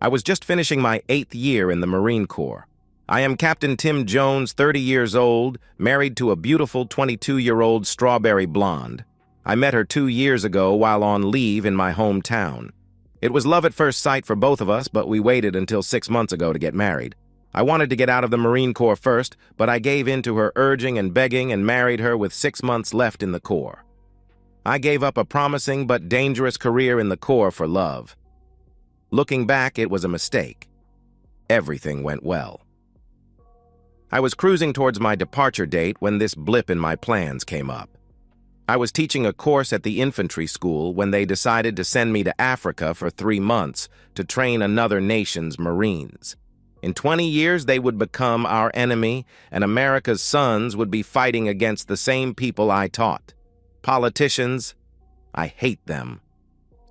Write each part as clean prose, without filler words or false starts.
I was just finishing my 8th year in the Marine Corps. I am Captain Tim Jones, 30 years old, married to a beautiful 22-year-old strawberry blonde. I met her 2 years ago while on leave in my hometown. It was love at first sight for both of us, but we waited until 6 months ago to get married. I wanted to get out of the Marine Corps first, but I gave in to her urging and begging and married her with 6 months left in the Corps. I gave up a promising but dangerous career in the Corps for love. Looking back, it was a mistake. Everything went well. I was cruising towards my departure date when this blip in my plans came up. I was teaching a course at the infantry school when they decided to send me to Africa for 3 months to train another nation's Marines. In 20 years, they would become our enemy, and America's sons would be fighting against the same people I taught. Politicians, I hate them.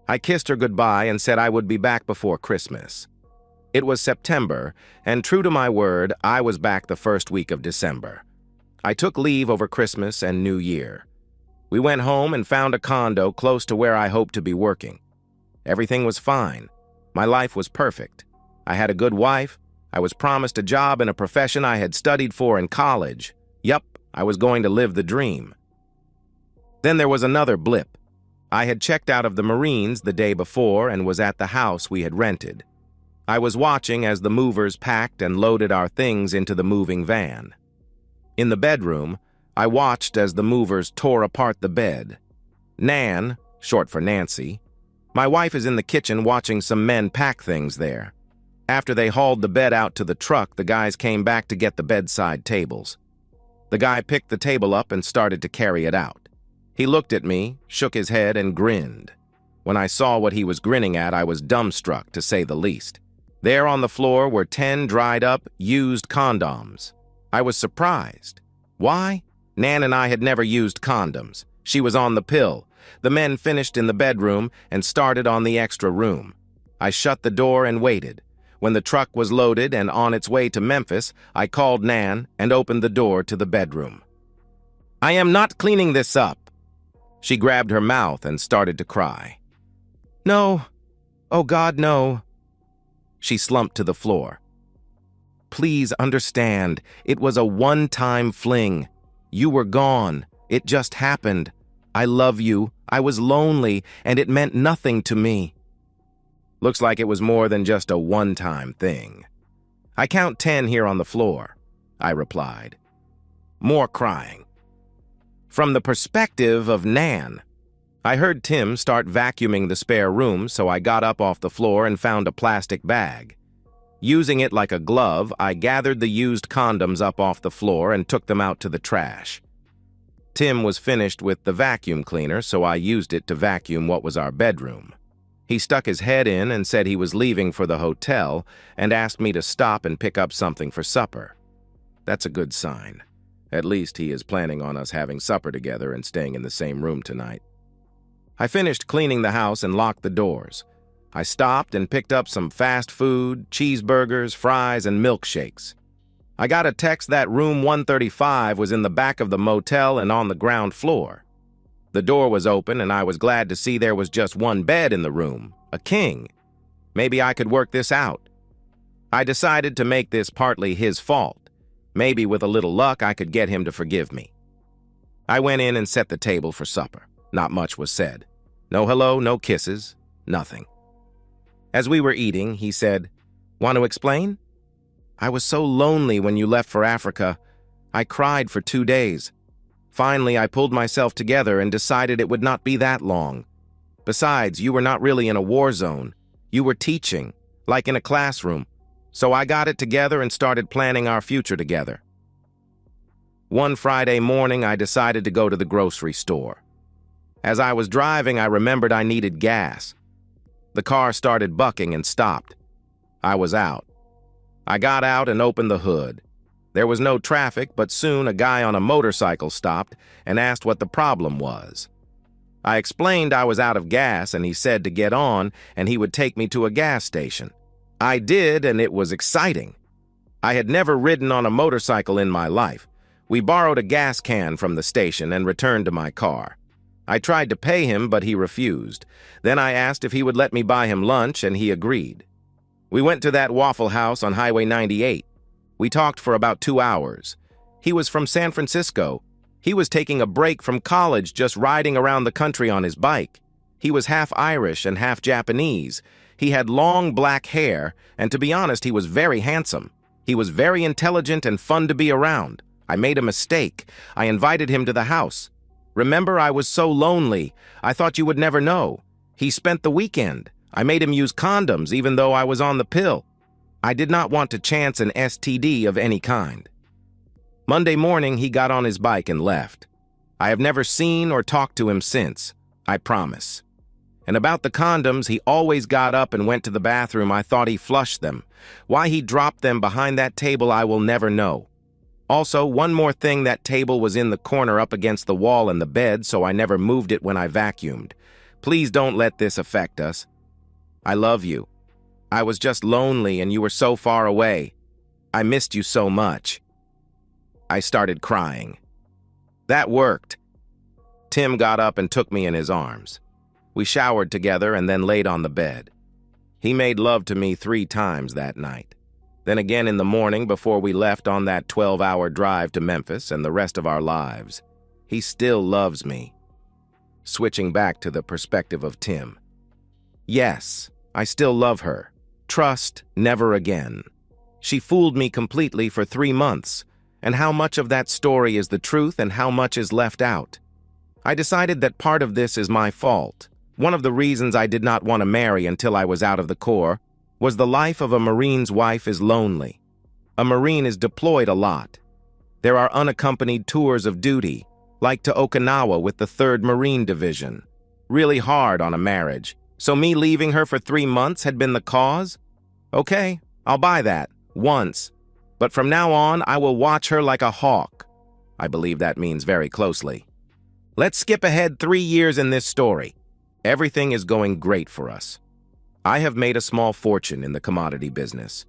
I kissed her goodbye and said I would be back before Christmas. It was September, and true to my word, I was back the first week of December. I took leave over Christmas and New Year. We went home and found a condo close to where I hoped to be working. Everything was fine. My life was perfect. I had a good wife. I was promised a job in a profession I had studied for in college. Yup, I was going to live the dream. Then there was another blip. I had checked out of the Marines the day before and was at the house we had rented. I was watching as the movers packed and loaded our things into the moving van. In the bedroom, I watched as the movers tore apart the bed. Nan, short for Nancy, my wife is in the kitchen watching some men pack things there. After they hauled the bed out to the truck, the guys came back to get the bedside tables. The guy picked the table up and started to carry it out. He looked at me, shook his head, and grinned. When I saw what he was grinning at, I was dumbstruck, to say the least. There on the floor were 10 dried-up, used condoms. I was surprised. Why? Nan and I had never used condoms. She was on the pill. The men finished in the bedroom and started on the extra room. I shut the door and waited. When the truck was loaded and on its way to Memphis, I called Nan and opened the door to the bedroom. "I am not cleaning this up." She grabbed her mouth and started to cry. "No. Oh God, no." She slumped to the floor. "Please understand, it was a one-time fling. You were gone. It just happened. I love you. I was lonely, and it meant nothing to me." Looks like it was more than just a one-time thing. "I count 10 here on the floor," I replied. More crying. From the perspective of Nan, I heard Tim start vacuuming the spare room, so I got up off the floor and found a plastic bag. Using it like a glove, I gathered the used condoms up off the floor and took them out to the trash. Tim was finished with the vacuum cleaner, so I used it to vacuum what was our bedroom. He stuck his head in and said he was leaving for the hotel and asked me to stop and pick up something for supper. That's a good sign. At least he is planning on us having supper together and staying in the same room tonight. I finished cleaning the house and locked the doors. I stopped and picked up some fast food, cheeseburgers, fries, and milkshakes. I got a text that room 135 was in the back of the motel and on the ground floor. The door was open and I was glad to see there was just one bed in the room, a king. Maybe I could work this out. I decided to make this partly his fault. Maybe with a little luck I could get him to forgive me. I went in and set the table for supper. Not much was said. No hello, no kisses, nothing. As we were eating, he said, "Want to explain? I was so lonely when you left for Africa. I cried for 2 days. Finally, I pulled myself together and decided it would not be that long. Besides, you were not really in a war zone. You were teaching, like in a classroom. So I got it together and started planning our future together." One Friday morning, I decided to go to the grocery store. As I was driving, I remembered I needed gas. The car started bucking and stopped. I was out. I got out and opened the hood. There was no traffic, but soon a guy on a motorcycle stopped and asked what the problem was. I explained I was out of gas, and he said to get on and he would take me to a gas station. I did, and it was exciting. I had never ridden on a motorcycle in my life. We borrowed a gas can from the station and returned to my car. I tried to pay him, but he refused. Then I asked if he would let me buy him lunch, and he agreed. We went to that Waffle House on Highway 98. We talked for about 2 hours. He was from San Francisco. He was taking a break from college, just riding around the country on his bike. He was half Irish and half Japanese. He had long black hair, and to be honest, he was very handsome. He was very intelligent and fun to be around. I made a mistake. I invited him to the house. Remember, I was so lonely. I thought you would never know. He spent the weekend. I made him use condoms even though I was on the pill. I did not want to chance an STD of any kind. Monday morning, he got on his bike and left. I have never seen or talked to him since, I promise. And about the condoms, he always got up and went to the bathroom. I thought he flushed them. Why he dropped them behind that table, I will never know. Also, one more thing, that table was in the corner up against the wall and the bed, so I never moved it when I vacuumed. Please don't let this affect us. I love you. I was just lonely and you were so far away. I missed you so much. I started crying. That worked. Tim got up and took me in his arms. We showered together and then laid on the bed. He made love to me 3 times that night. Then again in the morning before we left on that 12-hour drive to Memphis and the rest of our lives. He still loves me. Switching back to the perspective of Tim. Yes, I still love her. Trust, never again. She fooled me completely for 3 months, and how much of that story is the truth and how much is left out? I decided that part of this is my fault. One of the reasons I did not want to marry until I was out of the Corps was the life of a Marine's wife is lonely. A Marine is deployed a lot. There are unaccompanied tours of duty, like to Okinawa with the 3rd Marine Division. Really hard on a marriage. So me leaving her for 3 months had been the cause? Okay, I'll buy that, once. But from now on, I will watch her like a hawk. I believe that means very closely. Let's skip ahead 3 years in this story. Everything is going great for us. I have made a small fortune in the commodity business.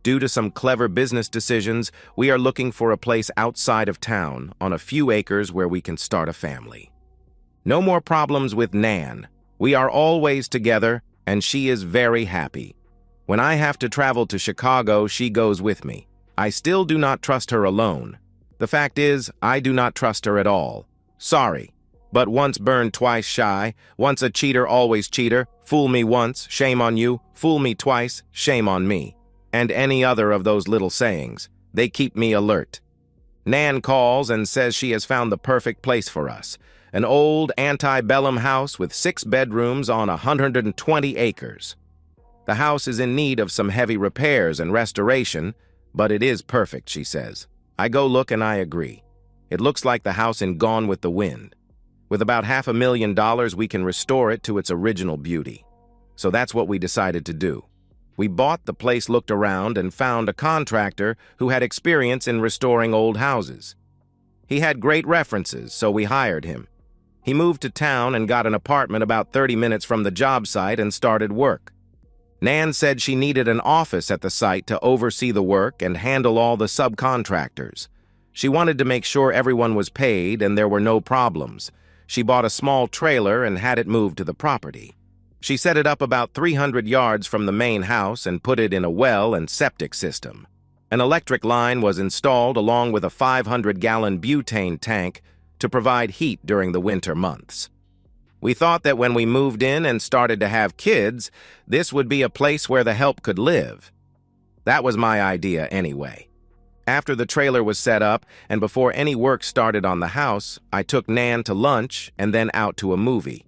Due to some clever business decisions, we are looking for a place outside of town on a few acres where we can start a family. No more problems with Nan. We are always together, and she is very happy. When I have to travel to Chicago, she goes with me. I still do not trust her alone. The fact is, I do not trust her at all. Sorry, but once burned, twice shy. Once a cheater, always cheater. Fool me once, shame on you. Fool me twice, shame on me. And any other of those little sayings. They keep me alert. Nan calls and says she has found the perfect place for us. An old antebellum house with 6 bedrooms on 120 acres. The house is in need of some heavy repairs and restoration, but it is perfect, she says. I go look and I agree. It looks like the house in Gone with the Wind. With about $500,000, we can restore it to its original beauty. So that's what we decided to do. We bought the place, looked around, and found a contractor who had experience in restoring old houses. He had great references, so we hired him. He moved to town and got an apartment about 30 minutes from the job site and started work. Nan said she needed an office at the site to oversee the work and handle all the subcontractors. She wanted to make sure everyone was paid and there were no problems. She bought a small trailer and had it moved to the property. She set it up about 300 yards from the main house and put it in a well and septic system. An electric line was installed along with a 500-gallon butane tank to provide heat during the winter months. We thought that when we moved in and started to have kids, this would be a place where the help could live. That was my idea anyway. After the trailer was set up and before any work started on the house, I took Nan to lunch and then out to a movie.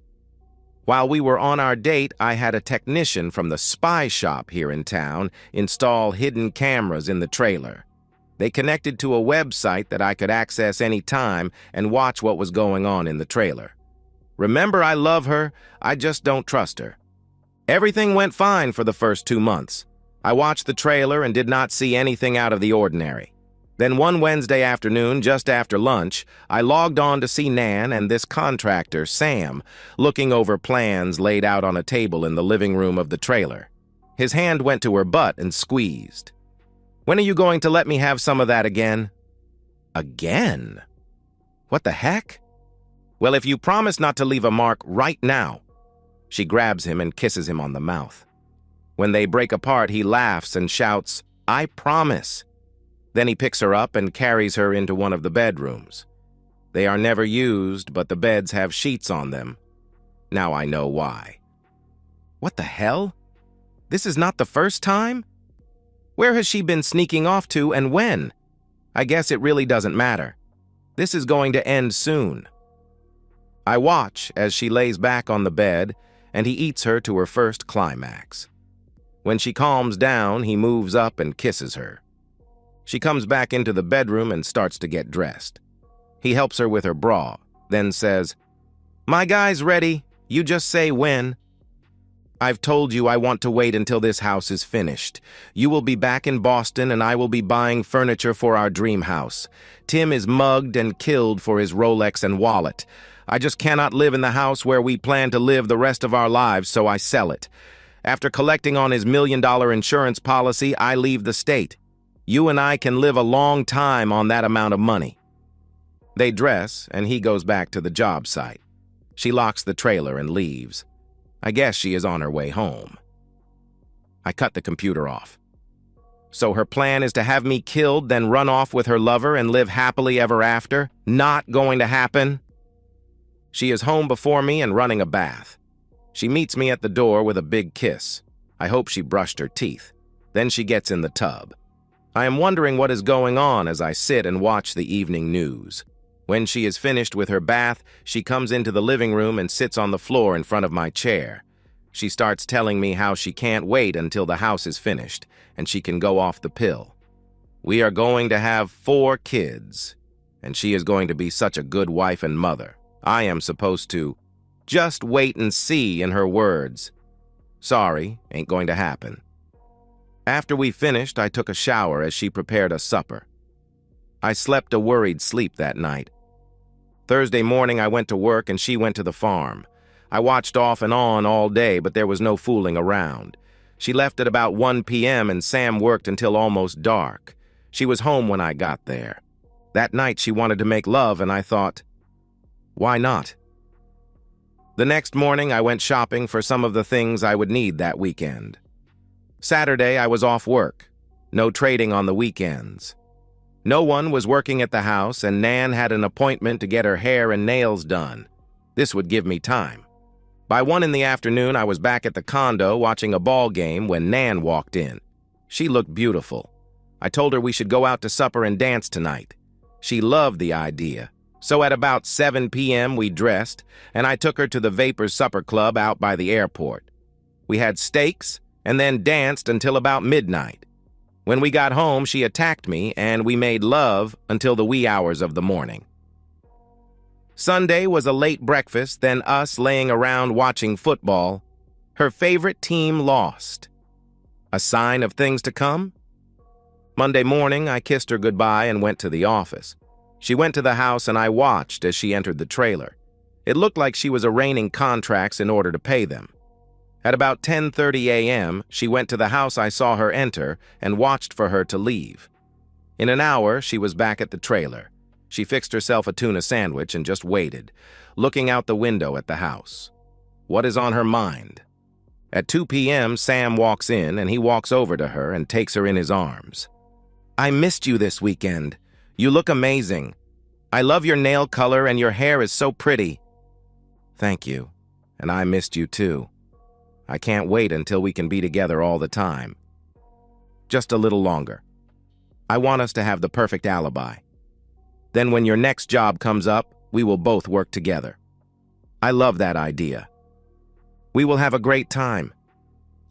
While we were on our date, I had a technician from the spy shop here in town install hidden cameras in the trailer. They connected to a website that I could access any time and watch what was going on in the trailer. Remember, I love her, I just don't trust her. Everything went fine for the first 2 months. I watched the trailer and did not see anything out of the ordinary. Then one Wednesday afternoon, just after lunch, I logged on to see Nan and this contractor, Sam, looking over plans laid out on a table in the living room of the trailer. His hand went to her butt and squeezed. When are you going to let me have some of that again? Again? What the heck? Well, if you promise not to leave a mark right now. She grabs him and kisses him on the mouth. When they break apart, he laughs and shouts, "I promise." Then he picks her up and carries her into one of the bedrooms. They are never used, but the beds have sheets on them. Now I know why. What the hell? This is not the first time? Where has she been sneaking off to and when? I guess it really doesn't matter. This is going to end soon. I watch as she lays back on the bed and he eats her to her first climax. When she calms down, he moves up and kisses her. She comes back into the bedroom and starts to get dressed. He helps her with her bra, then says, "My guy's ready. You just say when." "I've told you I want to wait until this house is finished. You will be back in Boston and I will be buying furniture for our dream house. Tim is mugged and killed for his Rolex and wallet. I just cannot live in the house where we plan to live the rest of our lives, so I sell it. After collecting on his $1 million insurance policy, I leave the state. You and I can live a long time on that amount of money." They dress, and he goes back to the job site. She locks the trailer and leaves. I guess she is on her way home. I cut the computer off. So her plan is to have me killed, then run off with her lover and live happily ever after? Not going to happen. She is home before me and running a bath. She meets me at the door with a big kiss. I hope she brushed her teeth. Then she gets in the tub. I am wondering what is going on as I sit and watch the evening news. When she is finished with her bath, she comes into the living room and sits on the floor in front of my chair. She starts telling me how she can't wait until the house is finished and she can go off the pill. We are going to have 4 kids, and she is going to be such a good wife and mother. I am supposed to just wait and see, in her words. Sorry, ain't going to happen. After we finished, I took a shower as she prepared us supper. I slept a worried sleep that night. Thursday morning, I went to work and she went to the farm. I watched off and on all day, but there was no fooling around. She left at about 1 p.m. and Sam worked until almost dark. She was home when I got there. That night, she wanted to make love, and I thought, why not? The next morning, I went shopping for some of the things I would need that weekend. Saturday, I was off work. No trading on the weekends. No one was working at the house, and Nan had an appointment to get her hair and nails done. This would give me time. By 1 in the afternoon, I was back at the condo watching a ball game when Nan walked in. She looked beautiful. I told her we should go out to supper and dance tonight. She loved the idea. So at about 7 p.m. we dressed, and I took her to the Vapors Supper Club out by the airport. We had steaks and then danced until about midnight. When we got home, she attacked me, and we made love until the wee hours of the morning. Sunday was a late breakfast, then us laying around watching football. Her favorite team lost. A sign of things to come? Monday morning, I kissed her goodbye and went to the office. She went to the house and I watched as she entered the trailer. It looked like she was arraigning contracts in order to pay them. At about 10:30 a.m., she went to the house I saw her enter and watched for her to leave. In an hour, she was back at the trailer. She fixed herself a tuna sandwich and just waited, looking out the window at the house. What is on her mind? At 2 p.m., Sam walks in and he walks over to her and takes her in his arms. "I missed you this weekend. You look amazing. I love your nail color and your hair is so pretty." "Thank you. And I missed you too. I can't wait until we can be together all the time. Just a little longer. I want us to have the perfect alibi. Then when your next job comes up, we will both work together. I love that idea. We will have a great time.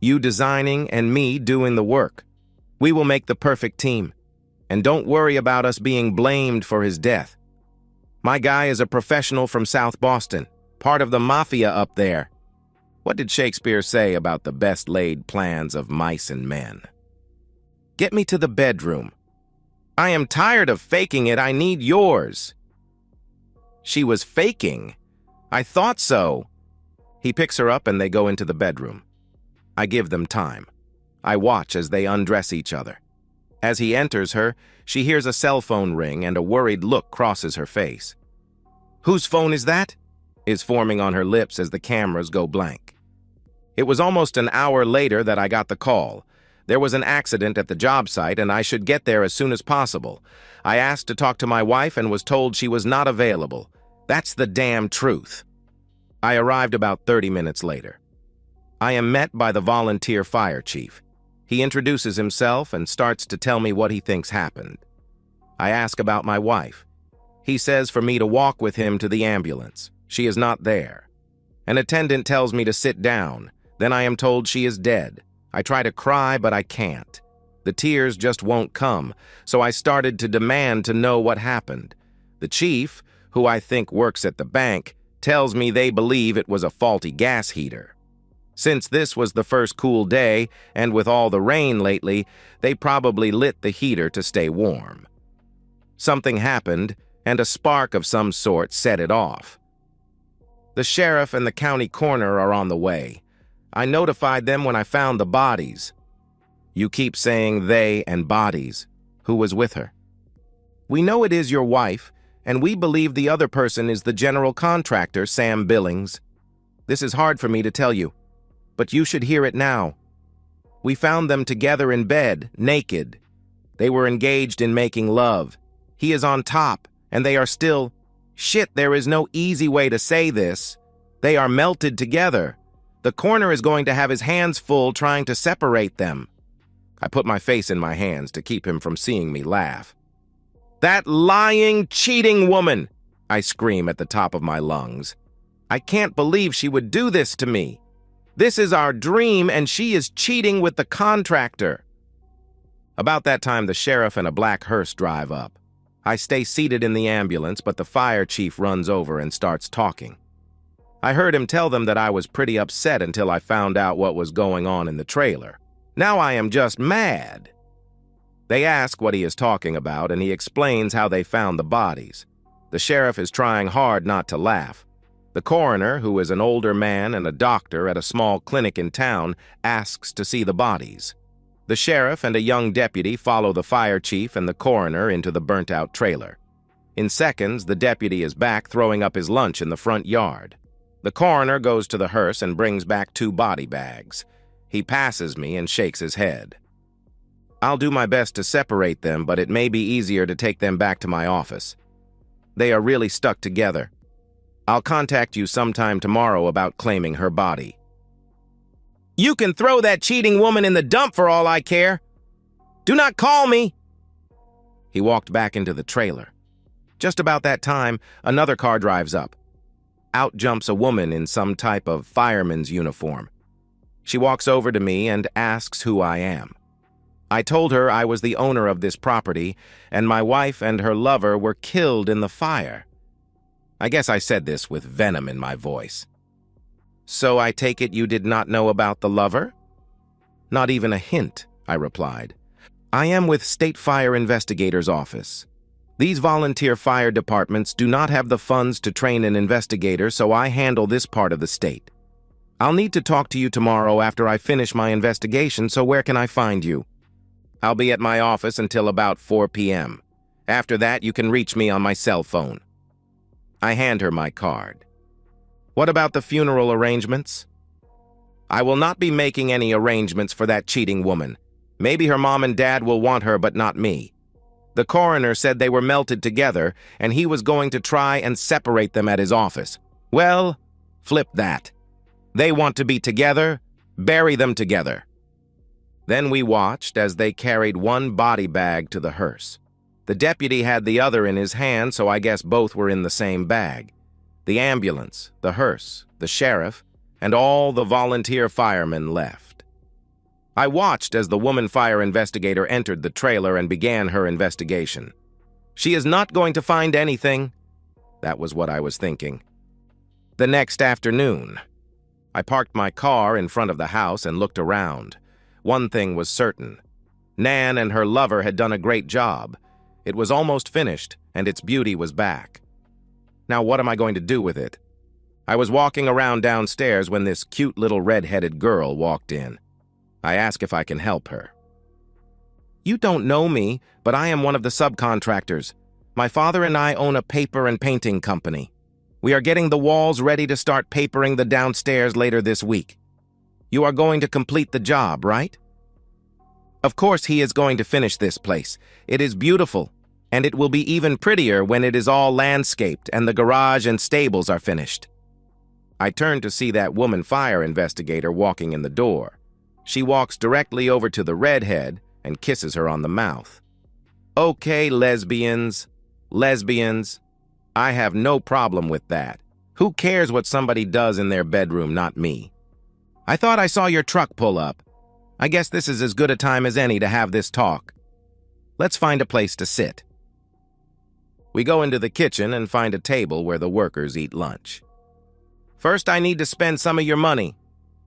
You designing and me doing the work. We will make the perfect team. And don't worry about us being blamed for his death. My guy is a professional from South Boston, part of the mafia up there. What did Shakespeare say about the best laid plans of mice and men? Get me to the bedroom. I am tired of faking it. I need yours." She was faking. I thought so. He picks her up and they go into the bedroom. I give them time. I watch as they undress each other. As he enters her, she hears a cell phone ring and a worried look crosses her face. "Whose phone is that?" is forming on her lips as the cameras go blank. It was almost an hour later that I got the call. There was an accident at the job site and I should get there as soon as possible. I asked to talk to my wife and was told she was not available. That's the damn truth. I arrived about 30 minutes later. I am met by the volunteer fire chief. He introduces himself and starts to tell me what he thinks happened. I ask about my wife. He says for me to walk with him to the ambulance. She is not there. An attendant tells me to sit down. Then I am told she is dead. I try to cry, but I can't. The tears just won't come, so I started to demand to know what happened. The chief, who I think works at the bank, tells me they believe it was a faulty gas heater. Since this was the first cool day, and with all the rain lately, they probably lit the heater to stay warm. Something happened, and a spark of some sort set it off. The sheriff and the county coroner are on the way. I notified them when I found the bodies. You keep saying they and bodies. Who was with her? We know it is your wife, and we believe the other person is the general contractor, Sam Billings. This is hard for me to tell you, but you should hear it now. We found them together in bed, naked. They were engaged in making love. He is on top, and they are still... Shit, there is no easy way to say this. They are melted together. The coroner is going to have his hands full trying to separate them. I put my face in my hands to keep him from seeing me laugh. That lying, cheating woman! I scream at the top of my lungs. I can't believe she would do this to me. This is our dream, and she is cheating with the contractor. About that time, the sheriff and a black hearse drive up. I stay seated in the ambulance, but the fire chief runs over and starts talking. I heard him tell them that I was pretty upset until I found out what was going on in the trailer. Now I am just mad. They ask what he is talking about, and he explains how they found the bodies. The sheriff is trying hard not to laugh. The coroner, who is an older man and a doctor at a small clinic in town, asks to see the bodies. The sheriff and a young deputy follow the fire chief and the coroner into the burnt-out trailer. In seconds, the deputy is back throwing up his lunch in the front yard. The coroner goes to the hearse and brings back 2 body bags. He passes me and shakes his head. I'll do my best to separate them, but it may be easier to take them back to my office. They are really stuck together. I'll contact you sometime tomorrow about claiming her body. You can throw that cheating woman in the dump for all I care. Do not call me. He walked back into the trailer. Just about that time, another car drives up. Out jumps a woman in some type of fireman's uniform. She walks over to me and asks who I am. I told her I was the owner of this property, and my wife and her lover were killed in the fire. I guess I said this with venom in my voice. So I take it you did not know about the lover? Not even a hint, I replied. I am with State Fire Investigator's Office. These volunteer fire departments do not have the funds to train an investigator, so I handle this part of the state. I'll need to talk to you tomorrow after I finish my investigation, so where can I find you? I'll be at my office until about 4 p.m. After that, you can reach me on my cell phone. I hand her my card. What about the funeral arrangements? I will not be making any arrangements for that cheating woman. Maybe her mom and dad will want her, but not me. The coroner said they were melted together, and he was going to try and separate them at his office. Well, flip that. They want to be together, bury them together. Then we watched as they carried 1 body bag to the hearse. The deputy had the other in his hand, so I guess both were in the same bag. The ambulance, the hearse, the sheriff, and all the volunteer firemen left. I watched as the woman fire investigator entered the trailer and began her investigation. She is not going to find anything. That was what I was thinking. The next afternoon, I parked my car in front of the house and looked around. One thing was certain. Nan and her lover had done a great job. It was almost finished, and its beauty was back. Now what am I going to do with it? I was walking around downstairs when this cute little red-headed girl walked in. I asked if I can help her. You don't know me, but I am one of the subcontractors. My father and I own a paper and painting company. We are getting the walls ready to start papering the downstairs later this week. You are going to complete the job, right? Of course he is going to finish this place. It is beautiful, and it will be even prettier when it is all landscaped and the garage and stables are finished. I turned to see that woman fire investigator walking in the door. She walks directly over to the redhead and kisses her on the mouth. Okay, lesbians. I have no problem with that. Who cares what somebody does in their bedroom, not me? I thought I saw your truck pull up. I guess this is as good a time as any to have this talk. Let's find a place to sit. We go into the kitchen and find a table where the workers eat lunch. First, I need to spend some of your money.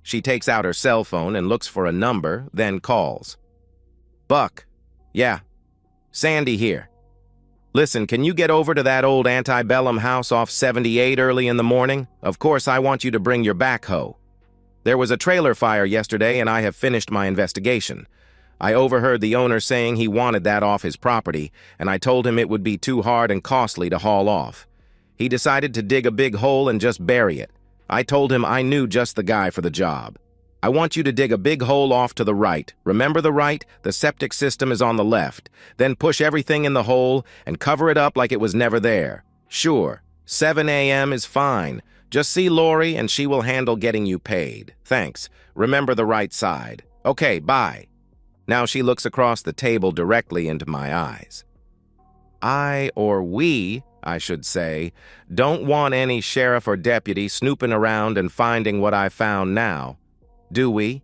She takes out her cell phone and looks for a number, then calls. Buck. Yeah. Sandy here. Listen, can you get over to that old antebellum house off 78 early in the morning? Of course, I want you to bring your backhoe. There was a trailer fire yesterday and I have finished my investigation. I overheard the owner saying he wanted that off his property, and I told him it would be too hard and costly to haul off. He decided to dig a big hole and just bury it. I told him I knew just the guy for the job. I want you to dig a big hole off to the right. Remember the right? The septic system is on the left. Then push everything in the hole and cover it up like it was never there. Sure, 7 a.m. is fine. Just see Lori and she will handle getting you paid. Thanks. Remember the right side. Okay, bye. Now she looks across the table directly into my eyes. We, I should say, don't want any sheriff or deputy snooping around and finding what I found now. Do we?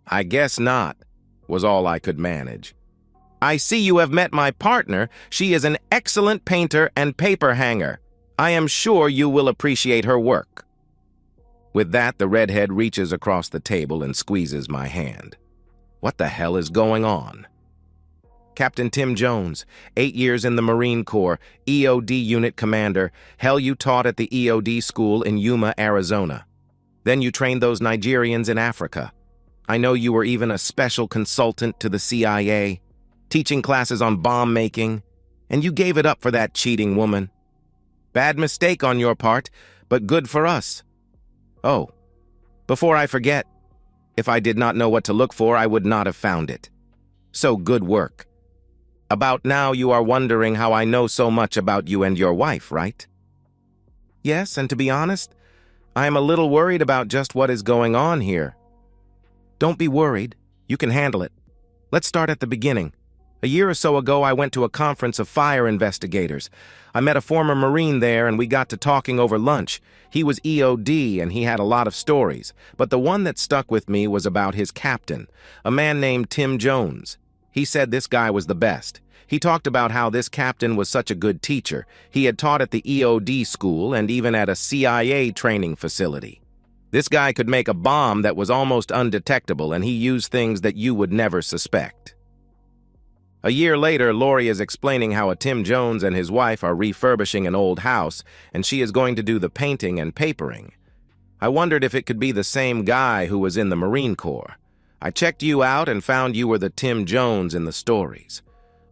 I guess not, was all I could manage. I see you have met my partner. She is an excellent painter and paper hanger. I am sure you will appreciate her work. With that, the redhead reaches across the table and squeezes my hand. What the hell is going on? Captain Tim Jones, 8 years in the Marine Corps, EOD unit commander. Hell, you taught at the EOD school in Yuma, Arizona. Then you trained those Nigerians in Africa. I know you were even a special consultant to the CIA, teaching classes on bomb making, and you gave it up for that cheating woman. Bad mistake on your part, but good for us. Oh, before I forget, if I did not know what to look for, I would not have found it. So good work. About now you are wondering how I know so much about you and your wife, right? Yes, and to be honest, I am a little worried about just what is going on here. Don't be worried. You can handle it. Let's start at the beginning. A year or so ago, I went to a conference of fire investigators. I met a former Marine there, and we got to talking over lunch. He was EOD, and he had a lot of stories. But the one that stuck with me was about his captain, a man named Tim Jones. He said this guy was the best. He talked about how this captain was such a good teacher. He had taught at the EOD school and even at a CIA training facility. This guy could make a bomb that was almost undetectable, and he used things that you would never suspect. A year later, Lori is explaining how a Tim Jones and his wife are refurbishing an old house, and she is going to do the painting and papering. I wondered if it could be the same guy who was in the Marine Corps. I checked you out and found you were the Tim Jones in the stories.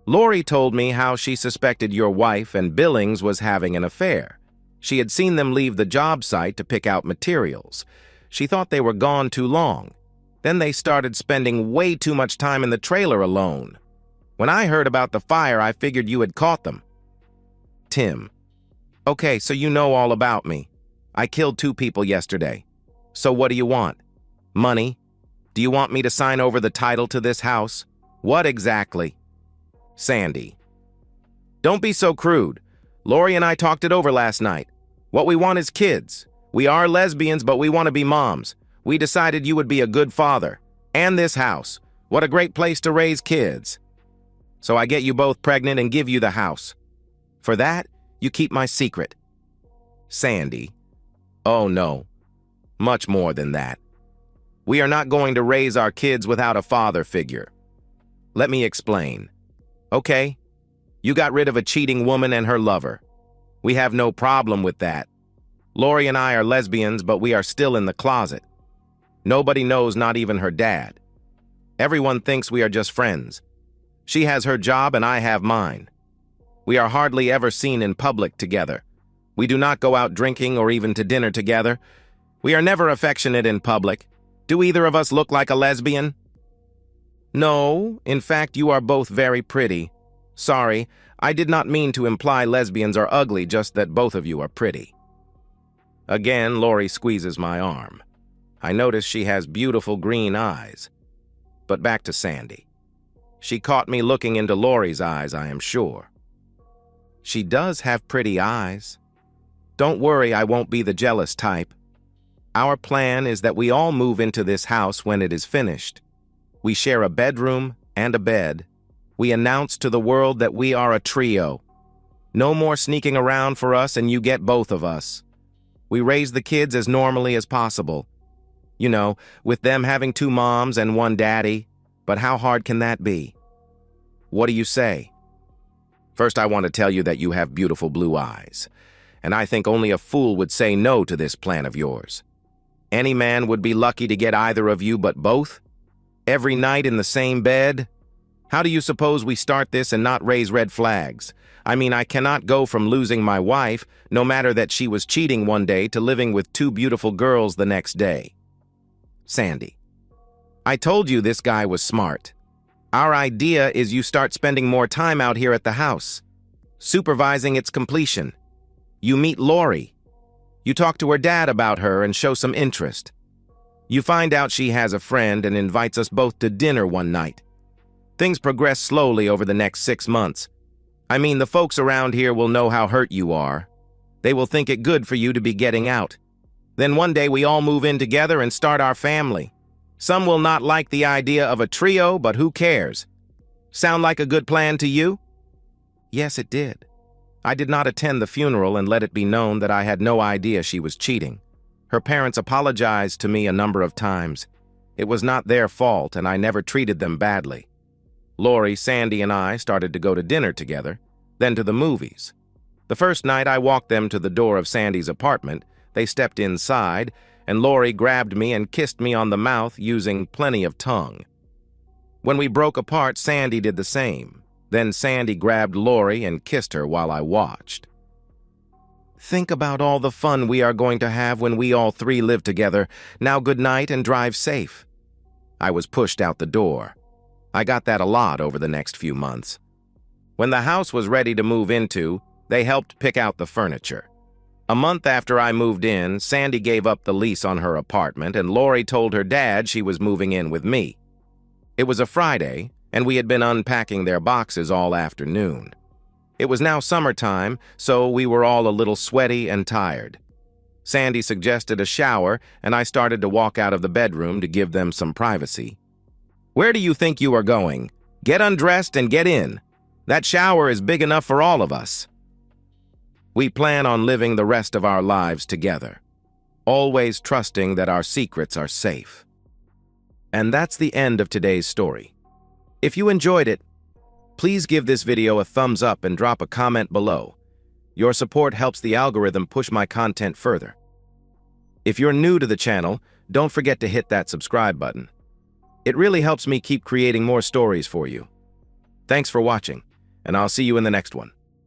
Lori told me how she suspected your wife and Billings was having an affair. She had seen them leave the job site to pick out materials. She thought they were gone too long. Then they started spending way too much time in the trailer alone. When I heard about the fire, I figured you had caught them. Tim. Okay, so you know all about me. I killed 2 people yesterday. So what do you want? Money? Do you want me to sign over the title to this house? What exactly? Sandy. Don't be so crude. Lori and I talked it over last night. What we want is kids. We are lesbians, but we want to be moms. We decided you would be a good father. And this house. What a great place to raise kids. So I get you both pregnant and give you the house. For that, you keep my secret. Sandy. Oh no. Much more than that. We are not going to raise our kids without a father figure. Let me explain. Okay, you got rid of a cheating woman and her lover. We have no problem with that. Lori and I are lesbians, but we are still in the closet. Nobody knows, not even her dad. Everyone thinks we are just friends. She has her job and I have mine. We are hardly ever seen in public together. We do not go out drinking or even to dinner together. We are never affectionate in public. Do either of us look like a lesbian? No, in fact, you are both very pretty. Sorry, I did not mean to imply lesbians are ugly, just that both of you are pretty. Again, Lori squeezes my arm. I notice she has beautiful green eyes. But back to Sandy. She caught me looking into Lori's eyes, I am sure. She does have pretty eyes. Don't worry, I won't be the jealous type. Our plan is that we all move into this house when it is finished. We share a bedroom and a bed. We announce to the world that we are a trio. No more sneaking around for us and you get both of us. We raise the kids as normally as possible. You know, with them having 2 moms and 1 daddy. But how hard can that be? What do you say? First, I want to tell you that you have beautiful blue eyes. And I think only a fool would say no to this plan of yours. Any man would be lucky to get either of you but both? Every night in the same bed? How do you suppose we start this and not raise red flags? I mean, I cannot go from losing my wife, no matter that she was cheating one day, to living with 2 beautiful girls the next day. Sandy. I told you this guy was smart. Our idea is you start spending more time out here at the house, supervising its completion. You meet Lori. You talk to her dad about her and show some interest. You find out she has a friend and invites us both to dinner one night. Things progress slowly over the next 6 months. I mean, the folks around here will know how hurt you are. They will think it good for you to be getting out. Then one day we all move in together and start our family. Some will not like the idea of a trio, but who cares? Sound like a good plan to you? Yes, it did. I did not attend the funeral and let it be known that I had no idea she was cheating. Her parents apologized to me a number of times. It was not their fault, and I never treated them badly. Lori, Sandy, and I started to go to dinner together, then to the movies. The first night I walked them to the door of Sandy's apartment. They stepped inside, and Lori grabbed me and kissed me on the mouth using plenty of tongue. When we broke apart, Sandy did the same. Then Sandy grabbed Lori and kissed her while I watched. Think about all the fun we are going to have when we all 3 live together. Now good night and drive safe. I was pushed out the door. I got that a lot over the next few months. When the house was ready to move into, they helped pick out the furniture. A month after I moved in, Sandy gave up the lease on her apartment, and Lori told her dad she was moving in with me. It was a Friday, and we had been unpacking their boxes all afternoon. It was now summertime, so we were all a little sweaty and tired. Sandy suggested a shower, and I started to walk out of the bedroom to give them some privacy. Where do you think you are going? Get undressed and get in. That shower is big enough for all of us. We plan on living the rest of our lives together, always trusting that our secrets are safe. And that's the end of today's story. If you enjoyed it, please give this video a thumbs up and drop a comment below. Your support helps the algorithm push my content further. If you're new to the channel, don't forget to hit that subscribe button. It really helps me keep creating more stories for you. Thanks for watching, and I'll see you in the next one.